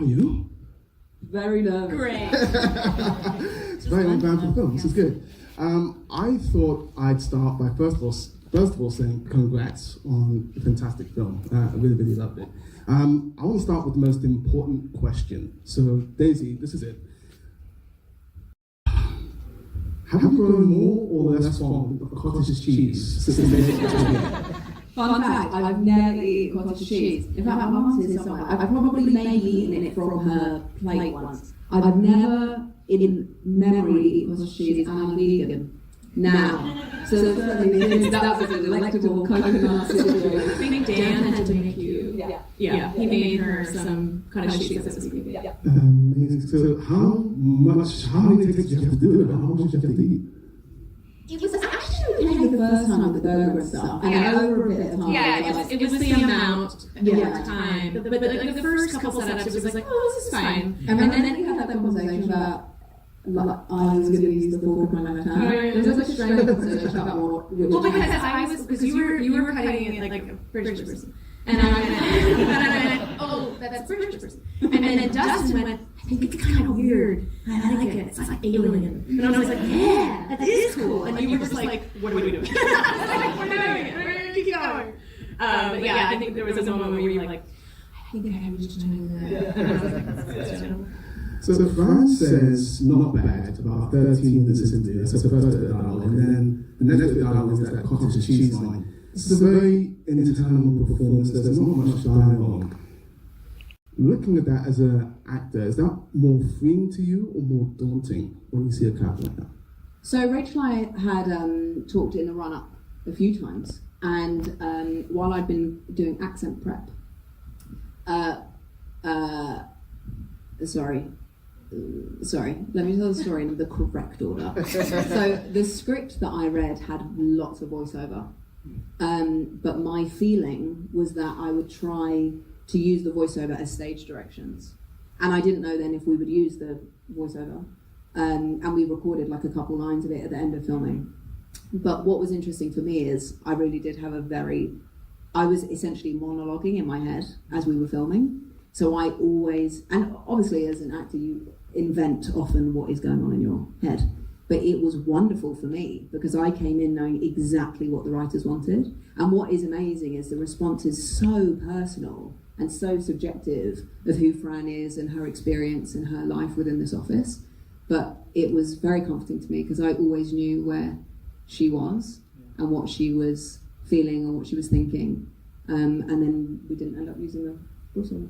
are you? Very nervous. Great. It's very on brand for the film. This is good. I thought I'd start by first of all saying congrats on a fantastic film. I really, really loved it. I want to start with the most important question. So, Daisy, this is it. Have you grown more or less fond of cottage cheese since the day? Fun fact, I've never eaten cottage cheese. In fact, my mum says somewhere. I've probably maybe eaten it from her plate once. I've never, in memory, eaten cottage cheese, and I'm vegan now. So certainly that was a delectable coconut situation. I think Dan had to make you. Yeah. He made her some cottage cheese this week. Yeah. So how many takes do you have to do it? How much do you have to eat? It was Actually, okay the first time with the burger and stuff, and over a bit of time. Yeah, it was the amount at time. But the first couple setups, it was like, oh, this is fine. And then we had that conversation about, like, I was going to use the fork with my left hand. There was like a strange conversation about what. Because you were cutting it like a British person. And I went, oh, that's a British person. And then Dustin went, I think it's kind of weird. I like it. It's like alien. And I was like, yeah, that is cool. And you were just like, what are we doing? We're doing it. We're going to keep going. But yeah, I think there was a moment where you were like, I think I was just trying to do that. And I was like, that's terrible. So France says not bad about 13 minutes into it. That's the first bit of dialogue. And then the next bit of dialogue is that cottage cheese line. It's a very internal performance. There's not much dialogue. Looking at that as an actor, is that more freeing to you or more daunting when you see a character like that? So Rachel and I had talked in the run-up a few times, and while I'd been doing accent prep, sorry, let me tell the story in the correct order. So the script that I read had lots of voiceover, but my feeling was that I would try to use the voiceover as stage directions. And I didn't know then if we would use the voiceover. And we recorded like a couple lines of it at the end of filming. But what was interesting for me is I really did have I was essentially monologuing in my head as we were filming. So I always, and obviously as an actor you invent often what is going on in your head. But it was wonderful for me because I came in knowing exactly what the writers wanted. And what is amazing is the response is so personal and so subjective of who Fran is and her experience and her life within this office. But it was very comforting to me because I always knew where she was and what she was feeling or what she was thinking. And then we didn't end up using the voiceover.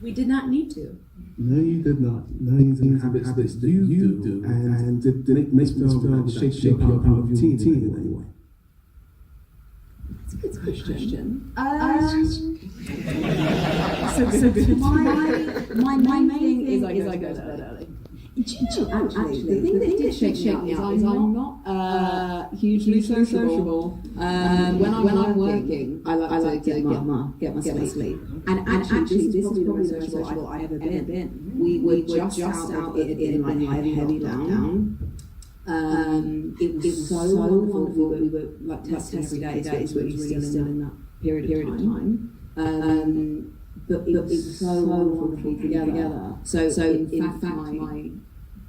We did not need to. No, you did not. No, you didn't have habits that you do. And did it make this film shape your routine in any way? That's a good question. My main thing is I go to bed early. Actually, the thing that did shake me up is I'm not hugely sociable. When I'm working, I like to get my sleep. And actually, this is probably the most sociable I've ever been. We were just out in like heavy lockdown. It was so wonderful that we were like testing every day. So it was really still in that period of time. But it was so wonderful to be together. So in fact, my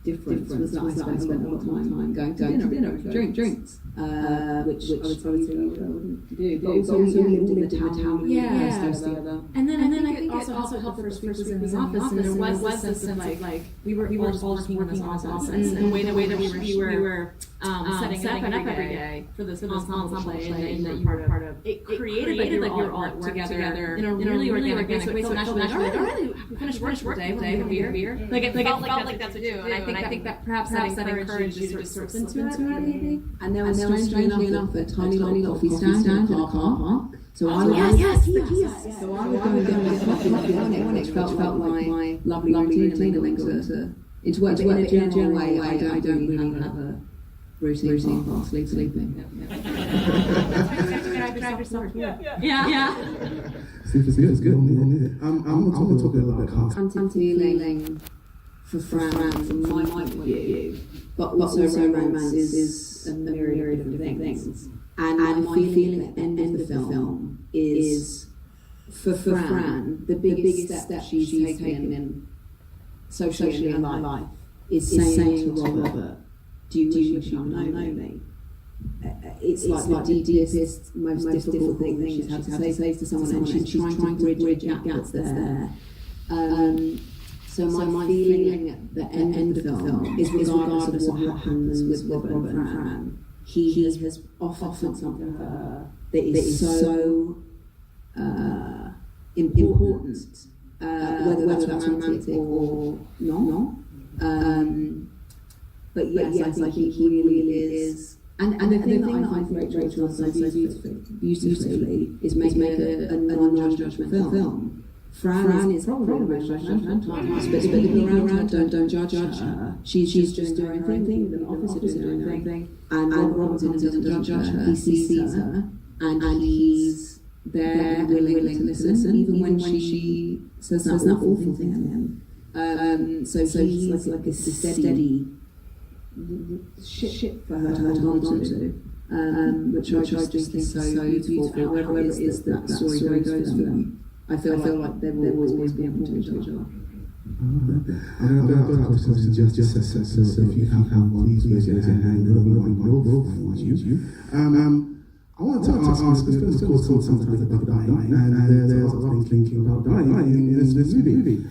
difference was that I spent a lot of time going to dinner, drinks, which I would probably wouldn't do. But also we lived in the town together. And then I think it also helped the first week was in the office, and there was this sense of like we were all just working in this office, and the way that we were setting up every day for this ensemble play, and that you were part of. It created like you were all at work together in a really organic way. So it felt naturally. All right, we finished work today. We'll have a beer. Like it felt like that's what to do. And I think that perhaps that encouraged you to sort of slip into it, maybe. And there was strangely enough a tiny little coffee stand in a car park. So I would go and get coffee in the morning, which felt like my lovely routine and then into work. But in a general way, I don't really have a routine for sleeping. Yeah. It's good. I'm going to talk a little bit about I'm feeling for Fran from my point of view, but also romance is a myriad of different things. And my feeling at the end of the film is for Fran, the biggest step she's taken in socially in her life is saying to Robert, do you wish you know me? It's like the deepest, most difficult thing she's had to say to someone, and she's trying to bridge a gap that's there. So my feeling at the end of the film is regardless of what happens with Robert and Fran, he has offered something to her that is so important, whether that's romantic or not. But yes, I think he really is. And the thing that I find Rachel does so beautifully is make a non-judgmental film. Fran is probably the most judgmental, but the people around don't judge her. She's just doing her own thing, the officer doing her own thing, and Robinson doesn't judge her. He sees her, and he's there willing to listen, even when she says that awful thing to him. So he's like a steady ship for her to hold on to, which I just think is so beautiful. However it is that story goes for them, I feel like they will always be important to each other. I've got a question just so if you have one, please raise your hand. We'll find you. I want to ask, this film is called something about dying, and there's a lot of thinking about dying in this movie.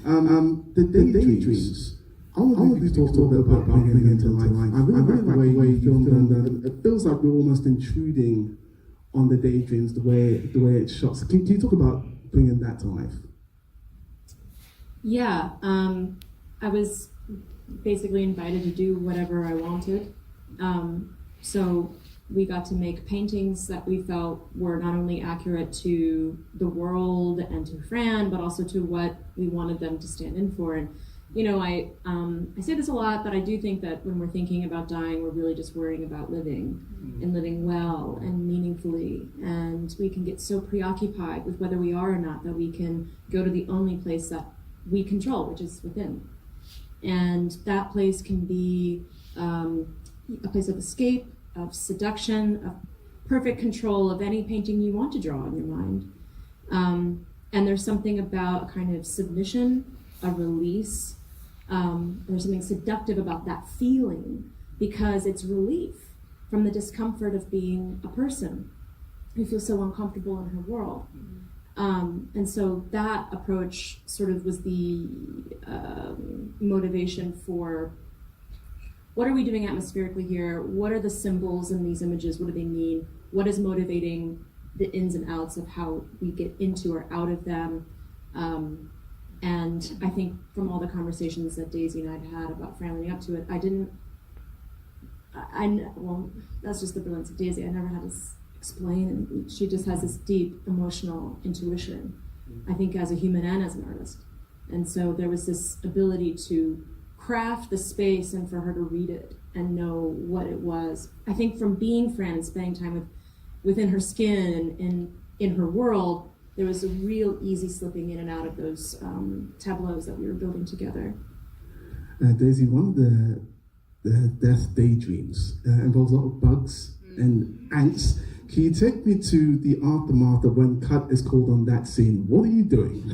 The daydreams. I want to talk a little bit about bringing into life. I really like the way you filmed them. It feels like we're almost intruding on the daydreams, the way it's shot. So can you talk about bringing that to life? Yeah, I was basically invited to do whatever I wanted. So we got to make paintings that we felt were not only accurate to the world and to Fran, but also to what we wanted them to stand in for. And you know, I say this a lot, but I do think that when we're thinking about dying, we're really just worrying about living and living well and meaningfully. And we can get so preoccupied with whether we are or not that we can go to the only place that we control, which is within. And that place can be a place of escape, of seduction, of perfect control of any painting you want to draw in your mind. And there's something about a kind of submission, a release. There's something seductive about that feeling because it's relief from the discomfort of being a person who feels so uncomfortable in her world. And so that approach sort of was the motivation for what are we doing atmospherically here? What are the symbols in these images? What do they mean? What is motivating the ins and outs of how we get into or out of them? And I think from all the conversations that Daisy and I had about Fran leading up to it, well, that's just the brilliance of Daisy. I never had to explain, and she just has this deep emotional intuition, I think, as a human and as an artist. And so there was this ability to craft the space and for her to read it and know what it was. I think from being Fran and spending time within her skin and in her world, there was a real easy slipping in and out of those tableaus that we were building together. Daisy, one of the death daydreams involves a lot of bugs and ants. Can you take me to the aftermath of when cut is called on that scene? What are you doing?